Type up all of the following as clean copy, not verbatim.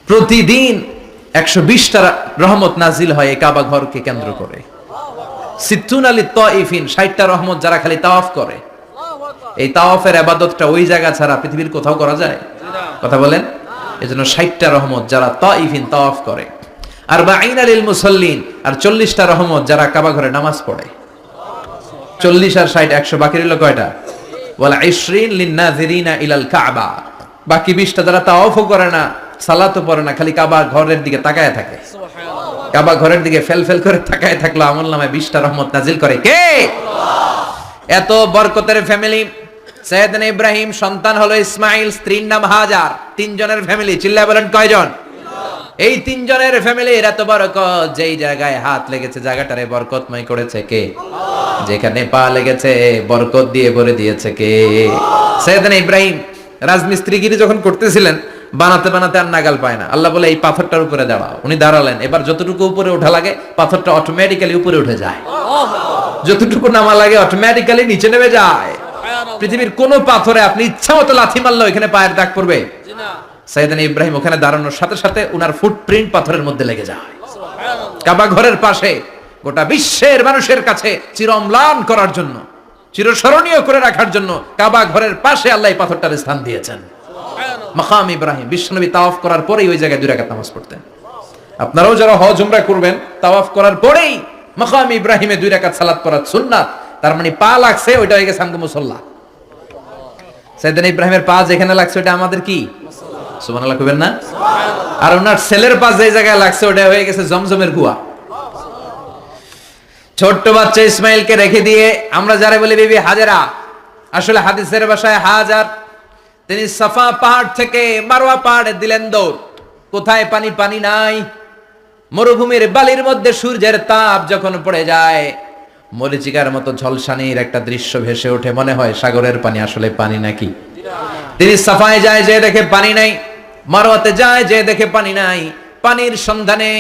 প্রতিদিন 120টা রহমত নাজিল হয় এই কাবা ঘরকে কেন্দ্র করে। সিত্তুনা লিত-তাইফিন, 60টা রহমত যারা খালি তাওয়াফ করে। এই তাওয়াফের ইবাদতটা ওই জায়গা ছাড়া পৃথিবীর কোথাও করা যায়? কথা বলেন। এজন্য 60টা রহমত যারা তাইফিন তাওয়াফ করে। 40 লিল মুসাল্লিন, আর 40টা রহমত যারা কাবা ঘরে নামাজ পড়ে। 40 আর 60 100, বাকি রইল কয়টা? ওয়াল 20 লিন নাযিরিনা ইলাল কাবা। বাকি 20টা যারা তাওয়াফও করে না, সালাতও পড়ে না, খালি কাবা ঘরের দিকে তাকায় থাকে। কাবা ঘরের দিকে ফেল ফেল করে তাকায় থাকলো, আমলনামায় 20টা রহমত নাজিল করে কে? এত বরকতের ফ্যামিলি। সাইয়েদনা ইব্রাহিম সন্তান হলো ইসমাইল, স্ত্রীর নাম হাজার। 3 জনের ফ্যামিলি, চিল্লায় বলেন কয়জন? এই 3 জনের ফ্যামিলির এত বরকত, যেই জায়গায় হাত লেগেছে জায়গাটারে বরকতময় করেছে কে? যেখানে পা লেগেছে বরকত দিয়ে ভরে দিয়েছে কে? সাইয়েদনা ইব্রাহিম রাজমিস্ত্রিগিরি যখন করতেছিলেন, বানাতে বানাতে আর নাগাল পায় না। আল্লাহ বলে এই পাথরটার উপরে দাঁড়াও। উনি দাঁড়ালেন, এবার যতটুকু উপরে ওঠা লাগে পাথরটা অটোমেটিক্যালি উপরে উঠে যায়, যতটুকু নামা লাগে অটোমেটিক্যালি নিচে নেমে যায়। পৃথিবীর কোন পাথরে আপনি ইচ্ছা মতো লাথি মারলো এখানে পায়ের দাগ পড়বে? সাইয়েদনা ইব্রাহিম ওখানে দাঁড়ানোর সাথে সাথে উনার ফুটপ্রিন্ট পাথরের মধ্যে লেগে যায়। কাবা ঘরের পাশে গোটা বিশ্বের মানুষের কাছে চিরম্লান করার জন্য, চিরস্মরণীয় করে রাখার জন্য কাবা ঘরের পাশে আল্লাহ এই পাথরটার স্থান দিয়েছেন। মাকাম ইব্রাহিম, বিশ্বনবী তাওয়াফ করার পরেই ওই জায়গায় 2 রাকাত নামাজ পড়তেন। আপনারাও যারা হজ উমরা করবেন, তাওয়াফ করার পরেই মাকাম ইব্রাহিমে 2 রাকাত সালাত পড়া সুন্নাত। তার মানে পা লাগছে, ওইটা হয়ে গেছে আমগো মুসাল্লা। সাইয়েদনা ইব্রাহিমের পা যেখানে লাগছে ওটা আমাদের কি? সুবহানাল্লাহ কইবেন না? আর ওনার ছেলের পা যে জায়গায় লাগছে ওটা হয়ে গেছে জমজমের কুয়া। ছোট্ট বাচ্চা ইসমাইলকে রেখে দিয়ে আমরা যারা বলি বিবি হাজেরা, আসলে হাদিসের ভাষায় হাজার। তিনি সাফা পাহাড় থেকে মারওয়া পাহাড়ে দিলেন দৌড়। কোথায় পানি? পানি নাই। মরুভূমির বালির মধ্যে সূর্যের তাপ যখন পড়ে যায়, মরিচিকার মতো ঝলসানির একটা দৃশ্য ভেসে ওঠে, মনে হয় সাগরের পানি, আসলে পানি নাকি? তিনি সাফায় যায়, যে দেখে পানি নাই। মারওয়াতে যায়, যে দেখে পানি নাই। পানির সন্ধানে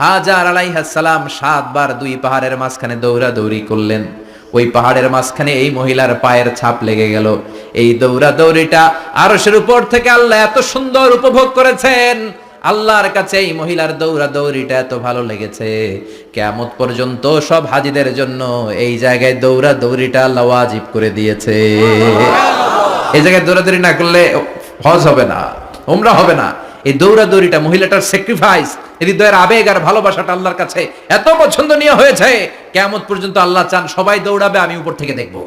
হাজার আলাইহিস সালাম 7 বার 2 পাহাড়ের মাঝখানে দৌড়াদৌড়ি করলেন। ওই পাহাড়ের মাঝখানে এই মহিলার পায়ের ছাপ লেগে গেল। এই দৌড়াদৌড়িটা আরশের উপর থেকে আল্লাহ এত সুন্দর উপভোগ করেছেন। আল্লাহর কাছে এই মহিলার দৌড়াদৌড়িটা এত ভালো লেগেছে, কিয়ামত পর্যন্ত সব হাজীদের জন্য এই জায়গায় দৌড়াদৌড়িটা আল্লাহ ওয়াজিব করে দিয়েছে। এই জায়গায় দৌড়াদৌড়ি না করলে হজ হবে না, উমরা হবে না। এই দৌড়াদৌড়িটা, মহিলাটার স্যাক্রিফাইস, হৃদয়ের আবেগ আর ভালোবাসাটা আল্লাহর কাছে এত পছন্দনীয় হয়েছে, কিয়ামত পর্যন্ত আল্লাহ চান সবাই দৌড়াবে, আমি উপর থেকে দেখবো।